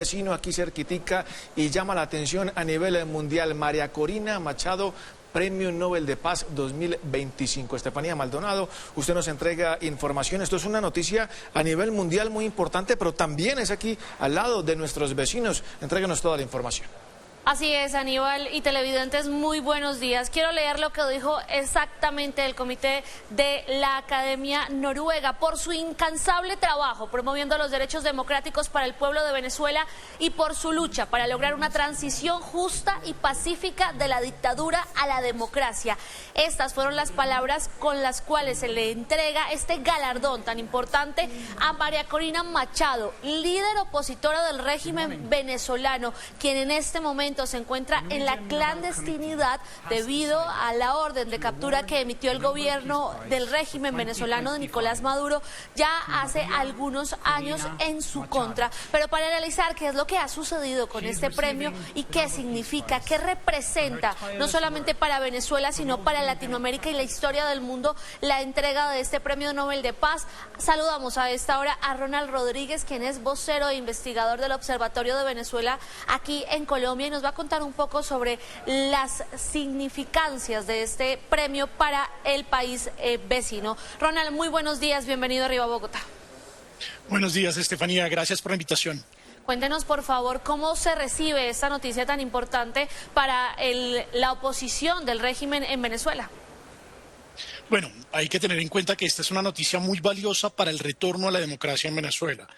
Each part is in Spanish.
Vecino aquí cerquitica y llama la atención a nivel mundial. María Corina Machado, Premio Nobel de Paz 2025. Estefanía Maldonado, usted nos entrega información. Esto es una noticia a nivel mundial muy importante, pero también es aquí al lado de nuestros vecinos. Entréguenos toda la información. Así es, Aníbal y televidentes, muy buenos días. Quiero leer lo que dijo exactamente el comité de la Academia Noruega por su incansable trabajo promoviendo los derechos democráticos para el pueblo de Venezuela y por su lucha para lograr una transición justa y pacífica de la dictadura a la democracia. Estas fueron las palabras con las cuales se le entrega este galardón tan importante a María Corina Machado, líder opositora del régimen venezolano, quien en este momento se encuentra en la clandestinidad debido a la orden de captura que emitió el gobierno del régimen venezolano de Nicolás Maduro ya hace algunos años en su contra. Pero para analizar qué es lo que ha sucedido con este premio y qué significa, qué representa, no solamente para Venezuela, sino para Latinoamérica y la historia del mundo, la entrega de este Premio Nobel de Paz, saludamos a esta hora a Ronald Rodríguez, quien es vocero e investigador del Observatorio de Venezuela aquí en Colombia, y nos va a contar un poco sobre las significancias de este premio para el país vecino. Ronald, muy buenos días, bienvenido a Arriba Bogotá. Buenos días, Estefanía, gracias por la invitación. Cuéntenos, por favor, cómo se recibe esta noticia tan importante para la oposición del régimen en Venezuela. Bueno, hay que tener en cuenta que esta es una noticia muy valiosa para el retorno a la democracia en Venezuela.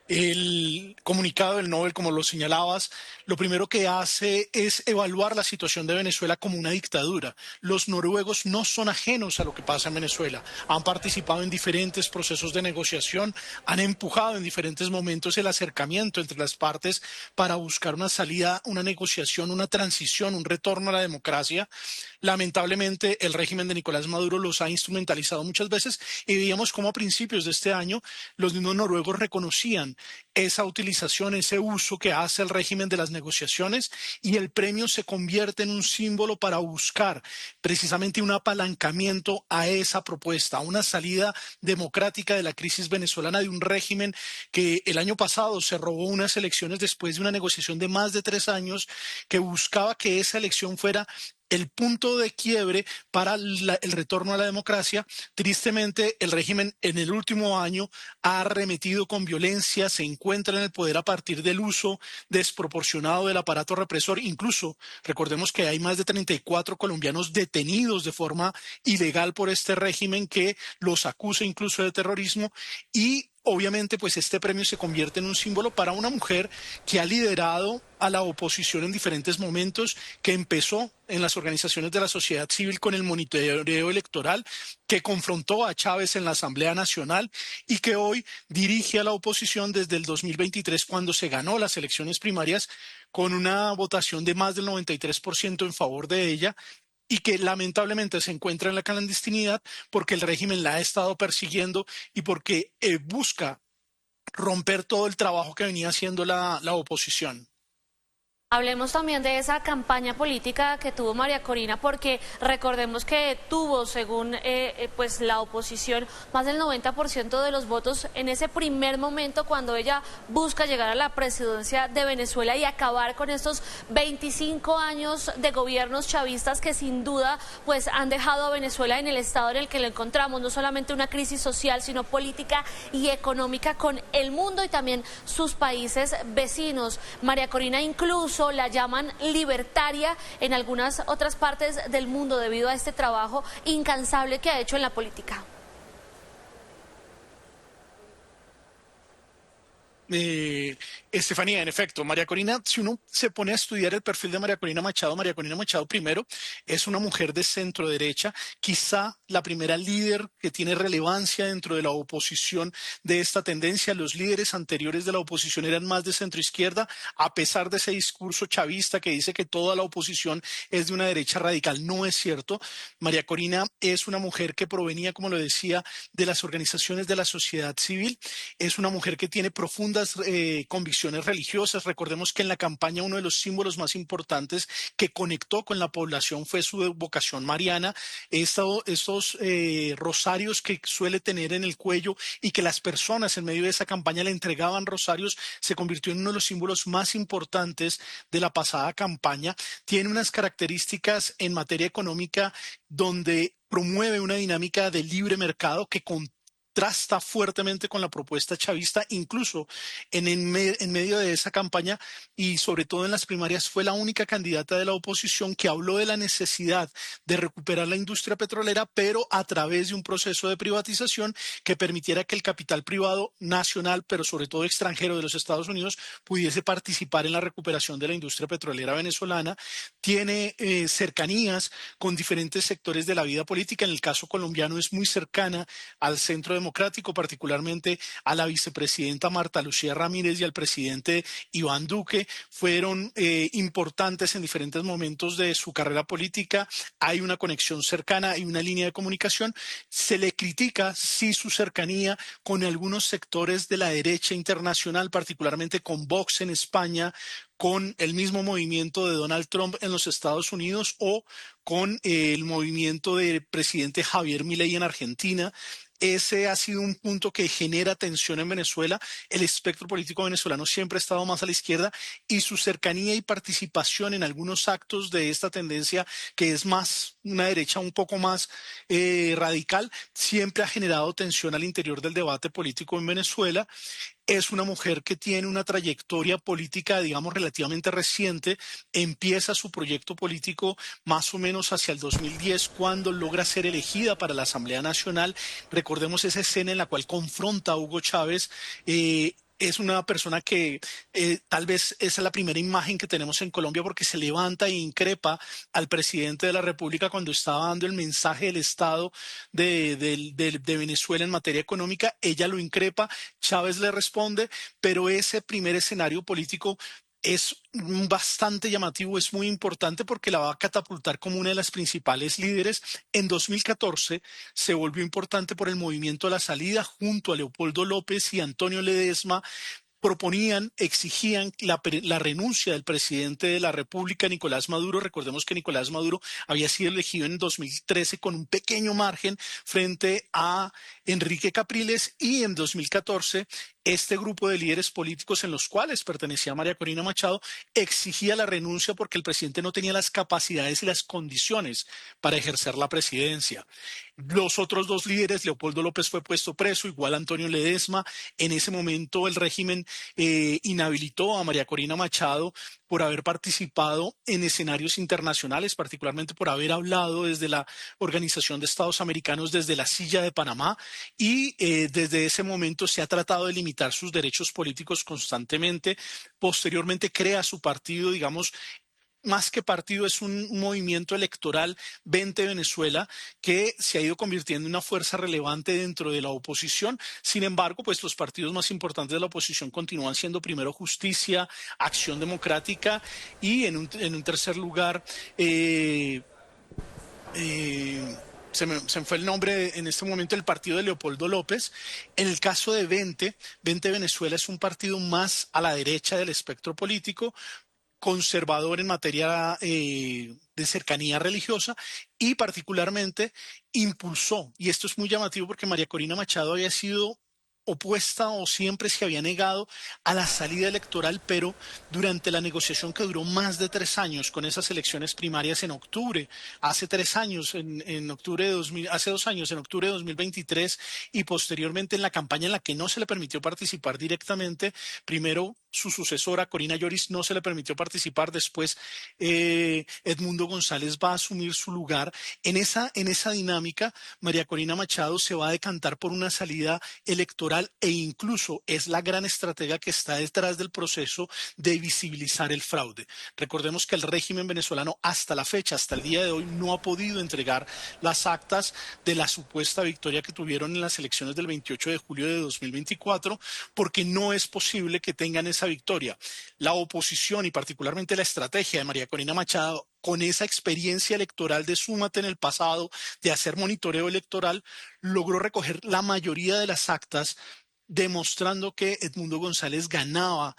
El comunicado del Nobel, como lo señalabas, lo primero que hace es evaluar la situación de Venezuela como una dictadura. Los noruegos no son ajenos a lo que pasa en Venezuela. Han participado en diferentes procesos de negociación, han empujado en diferentes momentos el acercamiento entre las partes para buscar una salida, una negociación, una transición, un retorno a la democracia. Lamentablemente, el régimen de Nicolás Maduro los ha instrumentalizado muchas veces y veíamos cómo a principios de este año los mismos noruegos reconocían esa utilización, ese uso que hace el régimen de las negociaciones, y el premio se convierte en un símbolo para buscar precisamente un apalancamiento a esa propuesta, a una salida democrática de la crisis venezolana, de un régimen que el año pasado se robó unas elecciones después de una negociación de más de 3 años que buscaba que esa elección fuera el punto de quiebre para el retorno a la democracia. Tristemente, el régimen en el último año ha arremetido con violencia, se encuentra en el poder a partir del uso desproporcionado del aparato represor. Incluso, recordemos que hay más de 34 colombianos detenidos de forma ilegal por este régimen que los acusa incluso de terrorismo, y obviamente, pues este premio se convierte en un símbolo para una mujer que ha liderado a la oposición en diferentes momentos, que empezó en las organizaciones de la sociedad civil con el monitoreo electoral, que confrontó a Chávez en la Asamblea Nacional y que hoy dirige a la oposición desde el 2023, cuando se ganó las elecciones primarias con una votación de más del 93% en favor de ella, y que lamentablemente se encuentra en la clandestinidad porque el régimen la ha estado persiguiendo y porque busca romper todo el trabajo que venía haciendo la oposición. Hablemos también de esa campaña política que tuvo María Corina, porque recordemos que tuvo, según pues la oposición, más del 90% de los votos en ese primer momento cuando ella busca llegar a la presidencia de Venezuela y acabar con estos 25 años de gobiernos chavistas que sin duda pues han dejado a Venezuela en el estado en el que lo encontramos, no solamente una crisis social, sino política y económica con el mundo y también sus países vecinos. María Corina incluso la llaman libertaria en algunas otras partes del mundo debido a este trabajo incansable que ha hecho en la política. Estefanía, en efecto, María Corina, si uno se pone a estudiar el perfil de María Corina Machado primero es una mujer de centro derecha, quizá la primera líder que tiene relevancia dentro de la oposición de esta tendencia. Los líderes anteriores de la oposición eran más de centro izquierda, a pesar de ese discurso chavista que dice que toda la oposición es de una derecha radical. No es cierto. María Corina es una mujer que provenía, como lo decía, de las organizaciones de la sociedad civil, es una mujer que tiene profunda las convicciones religiosas. Recordemos que en la campaña uno de los símbolos más importantes que conectó con la población fue su vocación mariana, estos rosarios que suele tener en el cuello y que las personas en medio de esa campaña le entregaban rosarios, se convirtió en uno de los símbolos más importantes de la pasada campaña. Tiene unas características en materia económica donde promueve una dinámica de libre mercado que contrasta fuertemente con la propuesta chavista, incluso en medio de esa campaña y sobre todo en las primarias fue la única candidata de la oposición que habló de la necesidad de recuperar la industria petrolera, pero a través de un proceso de privatización que permitiera que el capital privado nacional, pero sobre todo extranjero de los Estados Unidos, pudiese participar en la recuperación de la industria petrolera venezolana. Tiene cercanías con diferentes sectores de la vida política. En el caso colombiano es muy cercana al centro democrático, particularmente a la vicepresidenta Marta Lucía Ramírez y al presidente Iván Duque. Fueron importantes en diferentes momentos de su carrera política. Hay una conexión cercana, hay una línea de comunicación. Se le critica, sí, su cercanía con algunos sectores de la derecha internacional, particularmente con Vox en España, con el mismo movimiento de Donald Trump en los Estados Unidos o con el movimiento del presidente Javier Milei en Argentina. Ese ha sido un punto que genera tensión en Venezuela. El espectro político venezolano siempre ha estado más a la izquierda y su cercanía y participación en algunos actos de esta tendencia, que es más una derecha un poco más radical, siempre ha generado tensión al interior del debate político en Venezuela. Es una mujer que tiene una trayectoria política, digamos, relativamente reciente. Empieza su proyecto político más o menos hacia el 2010, cuando logra ser elegida para la Asamblea Nacional. Recordemos esa escena en la cual confronta a Hugo Chávez. Es una persona que tal vez esa es la primera imagen que tenemos en Colombia porque se levanta e increpa al presidente de la República cuando estaba dando el mensaje del Estado de Venezuela en materia económica. Ella lo increpa, Chávez le responde, pero ese primer escenario político es bastante llamativo, es muy importante porque la va a catapultar como una de las principales líderes. En 2014 se volvió importante por el movimiento a la salida junto a Leopoldo López y Antonio Ledezma. Proponían, exigían la renuncia del presidente de la República, Nicolás Maduro. Recordemos que Nicolás Maduro había sido elegido en 2013 con un pequeño margen frente a Enrique Capriles, y en 2014 este grupo de líderes políticos, en los cuales pertenecía María Corina Machado, exigía la renuncia porque el presidente no tenía las capacidades y las condiciones para ejercer la presidencia. Los otros dos líderes, Leopoldo López fue puesto preso, igual Antonio Ledezma. En ese momento el régimen inhabilitó a María Corina Machado por haber participado en escenarios internacionales, particularmente por haber hablado desde la Organización de Estados Americanos, desde la silla de Panamá, y desde ese momento se ha tratado de limitar sus derechos políticos constantemente. Posteriormente crea su partido, digamos, más que partido, es un movimiento electoral, Vente Venezuela, que se ha ido convirtiendo en una fuerza relevante dentro de la oposición. Sin embargo, pues los partidos más importantes de la oposición continúan siendo primero Justicia, Acción Democrática y en un tercer lugar, se me fue el nombre en este momento, el partido de Leopoldo López. En el caso de Vente Venezuela es un partido más a la derecha del espectro político, conservador en materia de cercanía religiosa, y particularmente impulsó, y esto es muy llamativo porque María Corina Machado había sido opuesta o siempre se había negado a la salida electoral, pero durante la negociación que duró más de 3 años con esas elecciones primarias en octubre, hace 3 años, en octubre de 2000, hace 2 años, en octubre de 2023, y posteriormente en la campaña en la que no se le permitió participar directamente, primero su sucesora Corina Lloris no se le permitió participar, después Edmundo González va a asumir su lugar. En esa dinámica, María Corina Machado se va a decantar por una salida electoral e incluso es la gran estratega que está detrás del proceso de visibilizar el fraude. Recordemos que el régimen venezolano hasta la fecha, hasta el día de hoy, no ha podido entregar las actas de la supuesta victoria que tuvieron en las elecciones del 28 de julio de 2024, porque no es posible que tengan esa victoria. La oposición y particularmente la estrategia de María Corina Machado, con esa experiencia electoral de Súmate en el pasado, de hacer monitoreo electoral, logró recoger la mayoría de las actas demostrando que Edmundo González ganó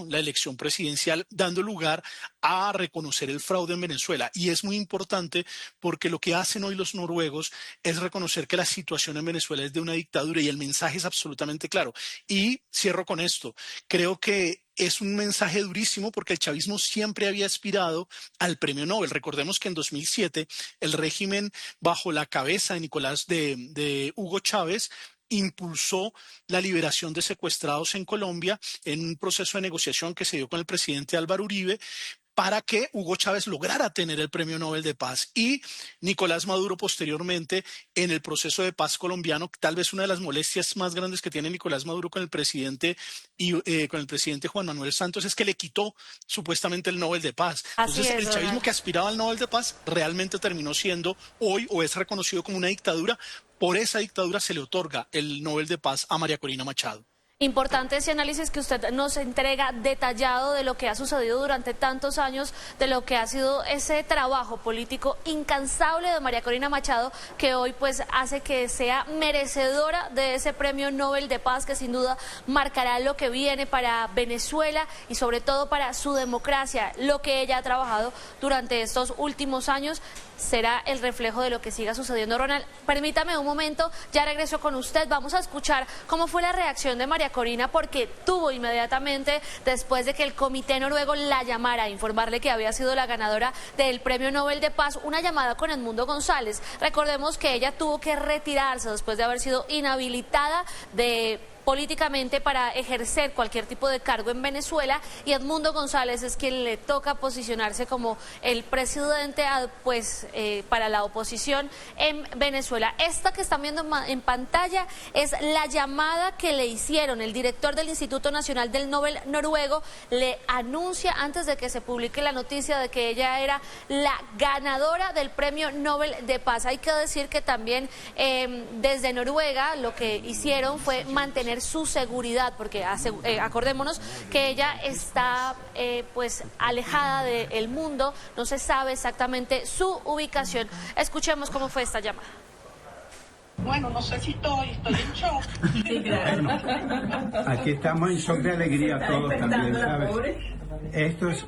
la elección presidencial, dando lugar a reconocer el fraude en Venezuela. Y es muy importante porque lo que hacen hoy los noruegos es reconocer que la situación en Venezuela es de una dictadura y el mensaje es absolutamente claro. Y cierro con esto. Creo que es un mensaje durísimo porque el chavismo siempre había aspirado al premio Nobel. Recordemos que en 2007 el régimen bajo la cabeza de Hugo Chávez impulsó la liberación de secuestrados en Colombia en un proceso de negociación que se dio con el presidente Álvaro Uribe para que Hugo Chávez lograra tener el Premio Nobel de Paz. Y Nicolás Maduro posteriormente en el proceso de paz colombiano, tal vez una de las molestias más grandes que tiene Nicolás Maduro con el presidente Juan Manuel Santos es que le quitó supuestamente el Nobel de Paz. Entonces el chavismo que aspiraba al Nobel de Paz realmente terminó siendo hoy o es reconocido como una dictadura. Por esa dictadura se le otorga el Nobel de Paz a María Corina Machado. Importante ese análisis que usted nos entrega detallado de lo que ha sucedido durante tantos años, de lo que ha sido ese trabajo político incansable de María Corina Machado, que hoy pues hace que sea merecedora de ese Premio Nobel de Paz, que sin duda marcará lo que viene para Venezuela y sobre todo para su democracia. Lo que ella ha trabajado durante estos últimos años será el reflejo de lo que siga sucediendo. Ronald, permítame un momento, ya regreso con usted. Vamos a escuchar cómo fue la reacción de María Corina, porque tuvo inmediatamente, después de que el comité noruego la llamara a informarle que había sido la ganadora del Premio Nobel de Paz, una llamada con Edmundo González. Recordemos que ella tuvo que retirarse después de haber sido inhabilitada políticamente para ejercer cualquier tipo de cargo en Venezuela, y Edmundo González es quien le toca posicionarse como el presidente para la oposición en Venezuela. Esta que están viendo en pantalla es la llamada que le hicieron. El director del Instituto Nacional del Nobel noruego le anuncia antes de que se publique la noticia de que ella era la ganadora del Premio Nobel de Paz. Hay que decir que también desde Noruega lo que hicieron fue mantener su seguridad, porque acordémonos que ella está alejada del mundo, no se sabe exactamente su ubicación. Escuchemos cómo fue esta llamada. Bueno, no sé si estoy en shock. Aquí estamos en shock de alegría todos también, ¿sabes? Esto es...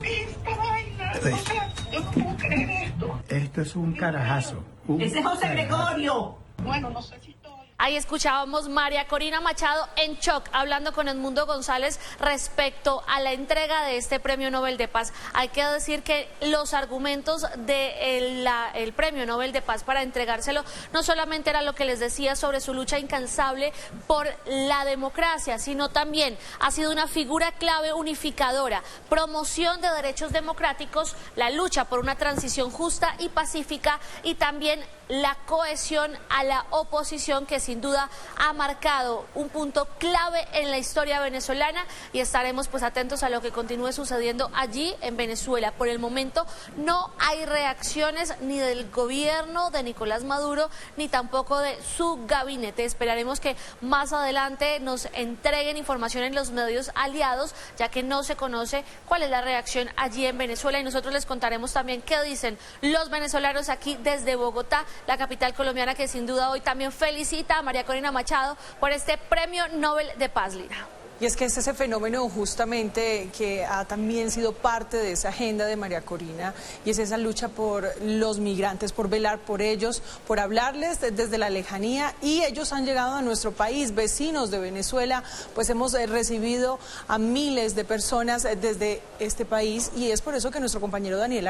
Esto es un carajazo. Ese es José Gregorio. Bueno, no sé si estoy... Ahí escuchábamos María Corina Machado en shock, hablando con Edmundo González respecto a la entrega de este Premio Nobel de Paz. Hay que decir que los argumentos del Premio Nobel de Paz para entregárselo no solamente era lo que les decía sobre su lucha incansable por la democracia, sino también ha sido una figura clave unificadora, promoción de derechos democráticos, la lucha por una transición justa y pacífica, y también la cohesión a la oposición, que sin duda ha marcado un punto clave en la historia venezolana, y estaremos atentos a lo que continúe sucediendo allí en Venezuela. Por el momento no hay reacciones ni del gobierno de Nicolás Maduro ni tampoco de su gabinete. Esperaremos que más adelante nos entreguen información en los medios aliados, ya que no se conoce cuál es la reacción allí en Venezuela, y nosotros les contaremos también qué dicen los venezolanos aquí desde Bogotá, la capital colombiana, que sin duda hoy también felicita a María Corina Machado por este Premio Nobel de Paz, Lina. Y es que es ese fenómeno justamente que ha también sido parte de esa agenda de María Corina, y es esa lucha por los migrantes, por velar por ellos, por hablarles desde la lejanía, y ellos han llegado a nuestro país, vecinos de Venezuela, pues hemos recibido a miles de personas desde este país, y es por eso que nuestro compañero Daniel